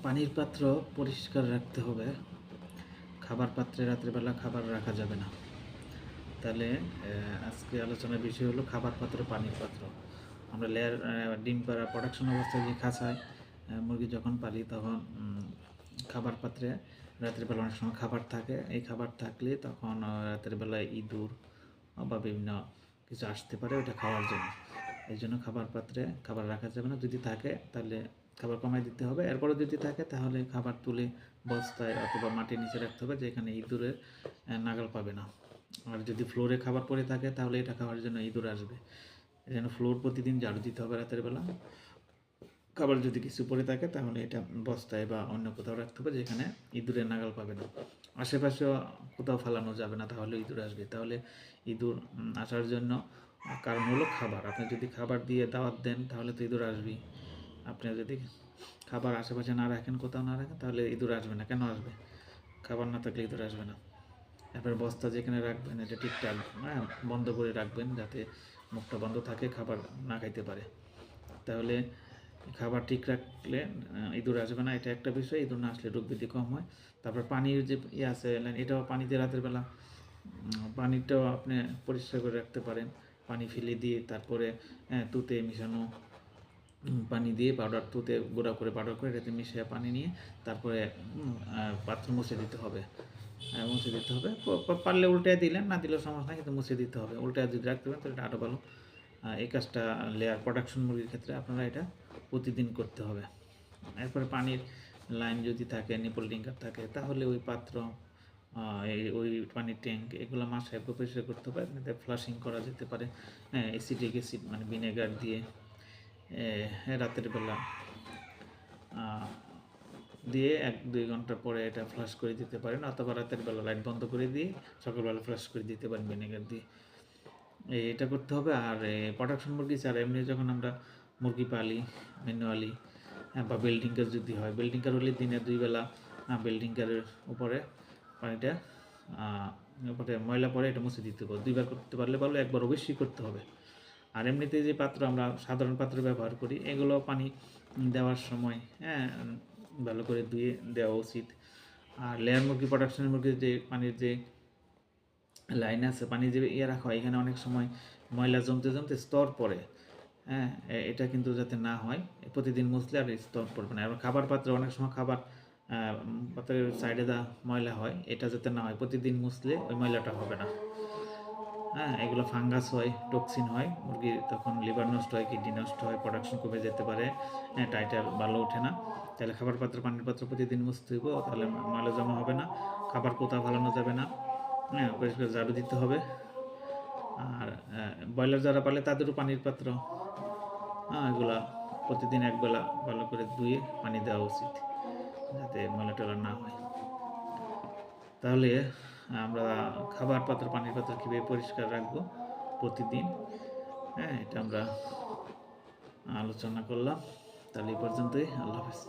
পানির পাত্র পরিষ্কার রাখতে হবে। খাবার পাত্রে রাত্রেবেলা খাবার রাখা যাবে না। তাহলে আজকে আলোচনার বিষয় হলো খাবার পাত্র, পানির পাত্র। আমরা লেয়ার ডিম পাড়া প্রোডাকশন অবস্থায় যে খাঁচায় মুরগি যখন পালি তখন খাবার পাত্রে রাত্রেবেলা অনেক সময় খাবার থাকে। এই খাবার থাকলে তখন রাতের বেলায় ইঁদুর বা বিভিন্ন কিছু আসতে পারে ওটা খাওয়ার জন্য। এই জন্য খাবার পাত্রে খাবার রাখা যাবে না। যদি থাকে তাহলে খাবার কমাই দিতে হবে। এরপরে যদি থাকে তাহলে খাবার তুলে বস্তায় অথবা মাটির নিচে রাখতে হবে, যেখানে ইঁদুরের নাগাল পাবে না। আর যদি ফ্লোরে খাবার পড়ে থাকে তাহলে এটা খাওয়ার জন্য ইঁদুর আসবে। এই জন্য ফ্লোর প্রতিদিন ঝাড়ু দিতে হবে রাতের বেলা। খাবার যদি কিছু পড়ে থাকে তাহলে এটা বস্তায় বা অন্য কোথাও রাখতে হবে, যেখানে ইঁদুরের নাগাল পাবে না। আশেপাশেও কোথাও ফেলানো যাবে না, তাহলে ইঁদুর আসবে। তাহলে ইঁদুর আসার জন্য কারণ হলো খাবার। আপনি যদি খাবার দিয়ে দাওয়াত দেন তাহলে তো ইঁদুর আসবেই। আপনি যদি খাবার আশেপাশে না রাখেন, কোথাও না রাখেন, তাহলে ইঁদুর আসবে না। কেন আসবে? খাবার না থাকলে ইঁদুর আসবে না। এরপর বস্তা যেখানে রাখবেন এটা ঠিকঠাক বন্ধ করে রাখবেন, যাতে মুখটা বন্ধ থাকে, খাবার না খাইতে পারে। তাহলে খাবার ঠিক রাখলে ইঁদুর আসবে না, এটা একটা বিষয়। ইঁদুর না আসলে রোগ ব্যাধি কম হয়। তারপর পানির যে আছে, এটাও পানিতে রাতের বেলা পানিটাও আপনি পরিষ্কার করে রাখতে পারেন। পানি ফেলে দিয়ে তারপরে তুতে মিশানো পানি দিয়ে পাউডার, তুতে গুঁড়া করে পাউডার করে এটাতে মিশিয়ে পানি নিয়ে তারপরে পাত্র মুছে দিতে হবে। মুছে দিতে হবে। পারলে উল্টে দিলেন, না দিলেও সমস্যা নেই, কিন্তু মুছে দিতে হবে। উল্টে যদি রাখতে পারেন তাহলে এটা আরও ভালো। এই কাজটা লেয়ার প্রোডাকশন মুরগির ক্ষেত্রে আপনারা এটা প্রতিদিন করতে হবে। এরপরে পানির লাইন যদি থাকে, নিপল ডিঙ্কার থাকে, তাহলে ওই পাত্র, ওই পানির ট্যাঙ্ক, এগুলো মাসে একবার পরিষ্কার করতে হবে। আপনাদের ফ্লাশিং করা যেতে পারে অ্যাসিডিক অ্যাসিড মানে ভিনেগার দিয়ে রাতের বেলা দিয়ে 1-2 ঘন্টা পরে এটা ফ্লাশ করে দিতে পারেন, অথবা রাতের বেলা লাইট বন্ধ করে দিয়ে সকালবেলা ফ্লাশ করে দিতে পারেন ভিনেগার দিয়ে। এটা করতে হবে। আর প্রোডাকশন মুরগি ছাড়া এমনি যখন আমরা মুরগি পালি ম্যানুয়ালি বা বিল্ডিংকার যদি হয়, বিল্ডিংকার হলে দিনে 2 বেলা বিল্ডিংকারের উপরে পানিটা উপরে ময়লা পরে এটা মুছে দিতে হবে। 2 বার করতে পারলে ভালো, 1 বার অবশ্যই করতে হবে। আর এমনিতে যে পাত্র আমরা সাধারণ পাত্র ব্যবহার করি, এগুলো পানি দেওয়ার সময় ভালো করে ধুয়ে দেওয়া উচিত। আর লেয়ার মুরগি, প্রোডাকশনের মুরগির যে পানির যে লাইন আছে, পানি যে রাখা হয়, এখানে অনেক সময় ময়লা জমতে জমতে স্তর পড়ে। এটা কিন্তু যাতে না হয়, প্রতিদিন মুছলে আর স্তর পড়বে না। এবং খাবার পাত্রে অনেক সময় খাবার পাত্রের সাইডে যা ময়লা হয়, এটা যাতে না হয়, প্রতিদিন মুছলে ওই ময়লাটা হবে না। এগুলো ফাঙ্গাস হয়, টক্সিন হয়, মুরগির তখন লিভার নষ্ট হয়, কিডনি নষ্ট হয়, প্রোডাকশন কমে যেতে পারে, টাইটার ভালো ওঠে না। তাহলে খাবার পাত্র, পানির পাত্র প্রতিদিন মুছতে হইব, তাহলে ময়লা জমা হবে না, খাবার কোথাও ফালানো যাবে না, পরিষ্কার ঝাড়ু দিতে হবে। আর ব্রয়লার যারা পালে তাদেরও পানির পাত্র এগুলা প্রতিদিন একবেলা ভালো করে ধুয়ে পানি দেওয়া উচিত, যাতে ময়লা টলা না হয়। তাহলে আমরা খাবার পাত্র, পানির পাত্র কীভাবে পরিষ্কার রাখবো প্রতিদিন, এটা আমরা আলোচনা করলাম। তাহলে এই পর্যন্তই। আল্লাহ হাফেজ।